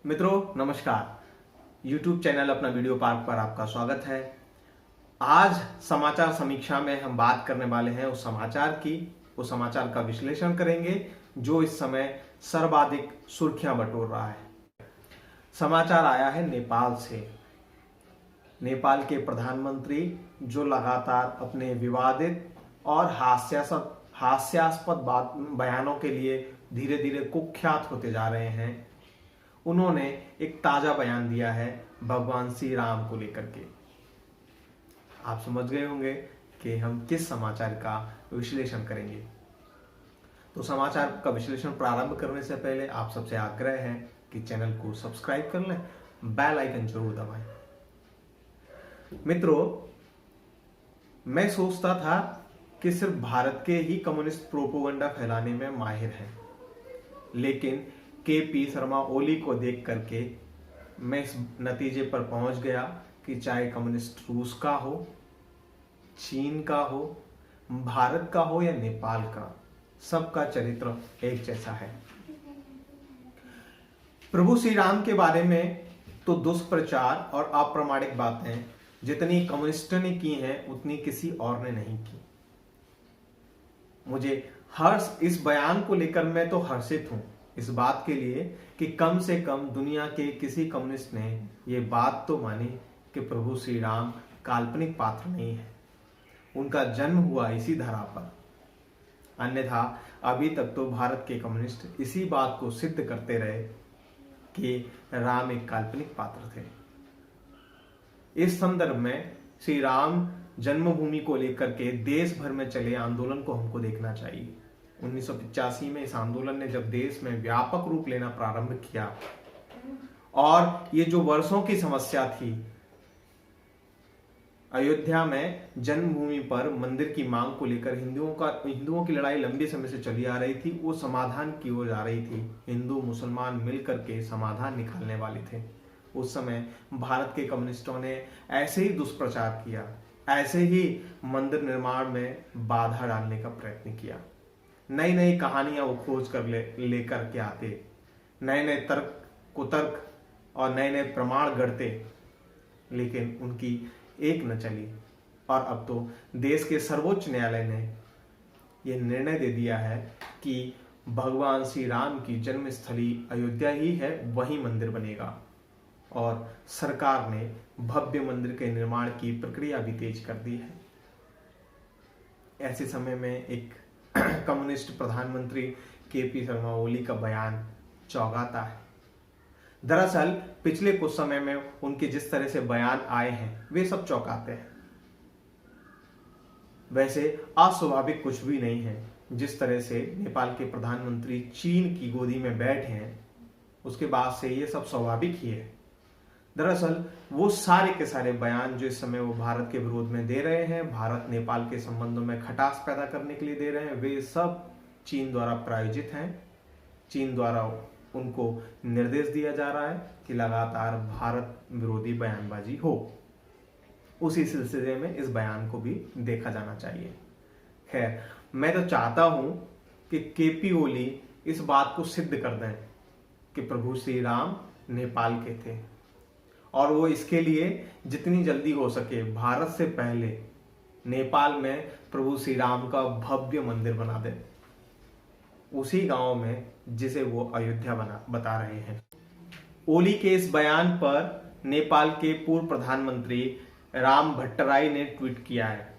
मित्रों नमस्कार। YouTube channel अपना वीडियो पार्क पर आपका स्वागत है। आज समाचार समीक्षा में हम बात करने वाले हैं उस समाचार का विश्लेषण करेंगे जो इस समय सर्वाधिक सुर्खियां बटोर रहा है। समाचार आया है नेपाल से। नेपाल के प्रधानमंत्री जो लगातार अपने विवादित और हास्यास्पद बयानों के लिए धीरे धीरे कुख्यात होते जा रहे हैं, उन्होंने एक ताजा बयान दिया है भगवान श्री राम को लेकर के। आप समझ गए होंगे कि हम किस समाचार का विश्लेषण करेंगे। तो समाचार का विश्लेषण प्रारंभ करने से पहले आप सबसे आग्रह है कि चैनल को सब्सक्राइब कर लें, बेल आइकन जरूर दबाएं। मित्रों, मैं सोचता था कि सिर्फ भारत के ही कम्युनिस्ट प्रोपोगंडा फैलाने में माहिर हैं, लेकिन के.पी. शर्मा ओली को देख करके मैं इस नतीजे पर पहुंच गया कि चाहे कम्युनिस्ट रूस का हो, चीन का हो, भारत का हो या नेपाल का, सबका चरित्र एक जैसा है। प्रभु श्री राम के बारे में तो दुष्प्रचार और अप्रामाणिक बातें जितनी कम्युनिस्टों ने की हैं उतनी किसी और ने नहीं की। मुझे हर्ष इस बयान को लेकर मैं तो हर्षित हूं इस बात के लिए कि कम से कम दुनिया के किसी कम्युनिस्ट ने ये बात तो मानी कि प्रभु श्री राम काल्पनिक पात्र नहीं है, उनका जन्म हुआ इसी धरा पर। अन्यथा अभी तक तो भारत के कम्युनिस्ट इसी बात को सिद्ध करते रहे कि राम एक काल्पनिक पात्र थे। इस संदर्भ में श्री राम जन्मभूमि को लेकर के देश भर में चले आंदोलन को हमको देखना चाहिए। 1985 में इस आंदोलन ने जब देश में व्यापक रूप लेना प्रारंभ किया और ये जो वर्षों की समस्या थी, अयोध्या में जन्मभूमि पर मंदिर की मांग को लेकर हिंदुओं की लड़ाई लंबे समय से चली आ रही थी, वो समाधान की ओर जा रही थी। हिंदू मुसलमान मिलकर के समाधान निकालने वाले थे। उस समय भारत के कम्युनिस्टों ने ऐसे ही दुष्प्रचार किया, ऐसे ही मंदिर निर्माण में बाधा डालने का प्रयत्न किया। नई नई कहानियां वो खोज कर लेकर के आते, नए नए कुतर्क और नए नए प्रमाण गढ़ते, लेकिन उनकी एक न चली। और अब तो देश के सर्वोच्च न्यायालय ने यह निर्णय दे दिया है कि भगवान श्री राम की जन्मस्थली अयोध्या ही है, वही मंदिर बनेगा। और सरकार ने भव्य मंदिर के निर्माण की प्रक्रिया भी तेज कर दी है। ऐसे समय में एक कम्युनिस्ट प्रधानमंत्री के.पी. शर्मा ओली का बयान चौंकाता है। दरअसल पिछले कुछ समय में उनके जिस तरह से बयान आए हैं वे सब चौंकाते हैं। वैसे अस्वाभाविक कुछ भी नहीं है। जिस तरह से नेपाल के प्रधानमंत्री चीन की गोदी में बैठे हैं, उसके बाद से ये सब स्वाभाविक ही है। दरअसल वो सारे के सारे बयान जो इस समय वो भारत के विरोध में दे रहे हैं, भारत नेपाल के संबंधों में खटास पैदा करने के लिए दे रहे हैं, वे सब चीन द्वारा प्रायोजित हैं। चीन द्वारा उनको निर्देश दिया जा रहा है कि लगातार भारत विरोधी बयानबाजी हो। उसी सिलसिले में इस बयान को भी देखा जाना चाहिए। खैर, मैं तो चाहता हूं कि के.पी. ओली इस बात को सिद्ध कर दें कि प्रभु श्री राम नेपाल के थे, और वो इसके लिए जितनी जल्दी हो सके भारत से पहले नेपाल में प्रभु श्री राम का भव्य मंदिर बना दे, उसी गांव में जिसे वो अयोध्या बता रहे हैं। ओली के इस बयान पर नेपाल के पूर्व प्रधानमंत्री राम भट्टराई ने ट्वीट किया है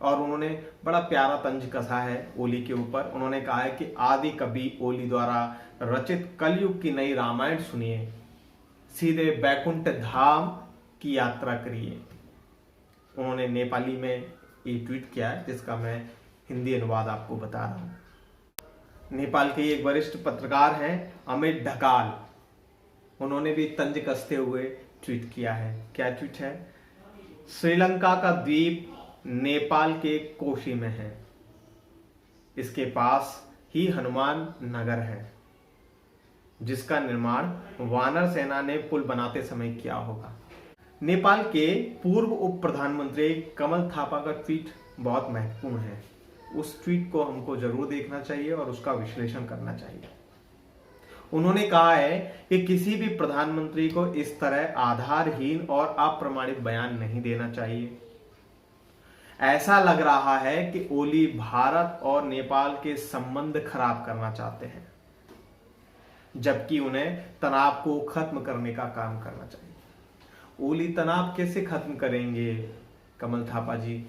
और उन्होंने बड़ा प्यारा तंज कसा है ओली के ऊपर। उन्होंने कहा है कि आदि कवि ओली द्वारा रचित कलयुग की नई रामायण सुनिए, सीधे बैकुंठ धाम की यात्रा करिए। उन्होंने नेपाली में ये ट्वीट किया है, जिसका मैं हिंदी अनुवाद आपको बता रहा हूं। नेपाल के एक वरिष्ठ पत्रकार हैं अमित ढकाल, उन्होंने भी तंज कसते हुए ट्वीट किया है। क्या ट्वीट है? श्रीलंका का द्वीप नेपाल के कोशी में है, इसके पास ही हनुमान नगर है, जिसका निर्माण वानर सेना ने पुल बनाते समय किया होगा। नेपाल के पूर्व उप प्रधानमंत्री कमल थापा का ट्वीट बहुत महत्वपूर्ण है। उस ट्वीट को हमको जरूर देखना चाहिए और उसका विश्लेषण करना चाहिए। उन्होंने कहा है कि किसी भी प्रधानमंत्री को इस तरह आधारहीन और अप्रमाणित बयान नहीं देना चाहिए। ऐसा लग रहा है कि ओली भारत और नेपाल के संबंध खराब करना चाहते हैं, जबकि उन्हें तनाव को खत्म करने का काम करना चाहिए। ओली तनाव कैसे खत्म करेंगे कमल थापा जी?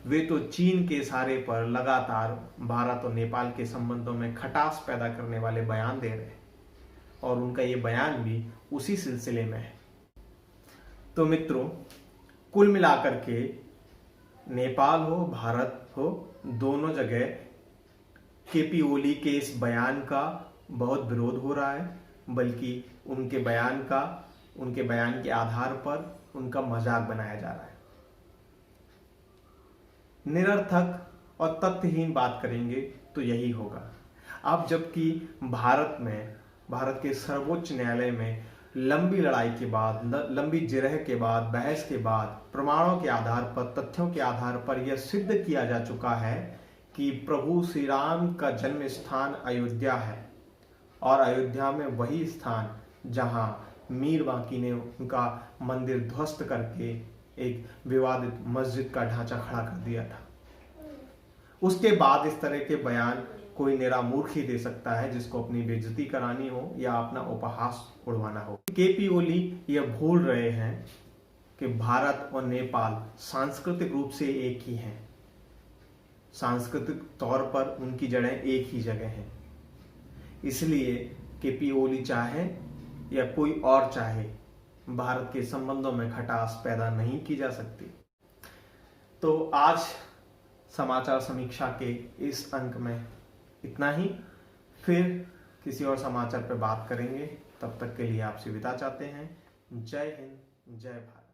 वे तो चीन के इशारे पर लगातार भारत और नेपाल के संबंधों में खटास पैदा करने वाले बयान दे रहे हैं, और उनका ये बयान भी उसी सिलसिले में है। तो मित्रों, कुल मिलाकर के नेपाल हो भारत हो, दोनों जगह केपी ओली के इस बयान का बहुत विरोध हो रहा है, बल्कि उनके बयान के आधार पर उनका मजाक बनाया जा रहा है। निरर्थक और तथ्यहीन बात करेंगे तो यही होगा। अब जबकि भारत के सर्वोच्च न्यायालय में लंबी लड़ाई के बाद, लंबी जिरह के बाद, बहस के बाद, प्रमाणों के आधार पर, तथ्यों के आधार पर यह सिद्ध किया जा चुका है कि प्रभु श्री राम का जन्म स्थान अयोध्या है, और अयोध्या में वही स्थान जहां मीर बांकी ने उनका मंदिर ध्वस्त करके एक विवादित मस्जिद का ढांचा खड़ा कर दिया था। उसके बाद इस तरह के बयान कोई निरा मूर्ख ही दे सकता है, जिसको अपनी बेइज्जती करानी हो या अपना उपहास उड़वाना हो। केपी ओली यह भूल रहे हैं कि भारत और नेपाल सांस्कृतिक रूप से एक ही हैं। सांस्कृतिक तौर पर उनकी जड़ें एक ही जगह हैं। इसलिए केपी ओली चाहे या कोई और चाहे, भारत के संबंधों में खटास पैदा नहीं की जा सकती। तो आज समाचार समीक्षा के इस अंक में इतना ही। फिर किसी और समाचार पर बात करेंगे। तब तक के लिए आपसे विदा चाहते हैं। जय हिंद, जय भारत।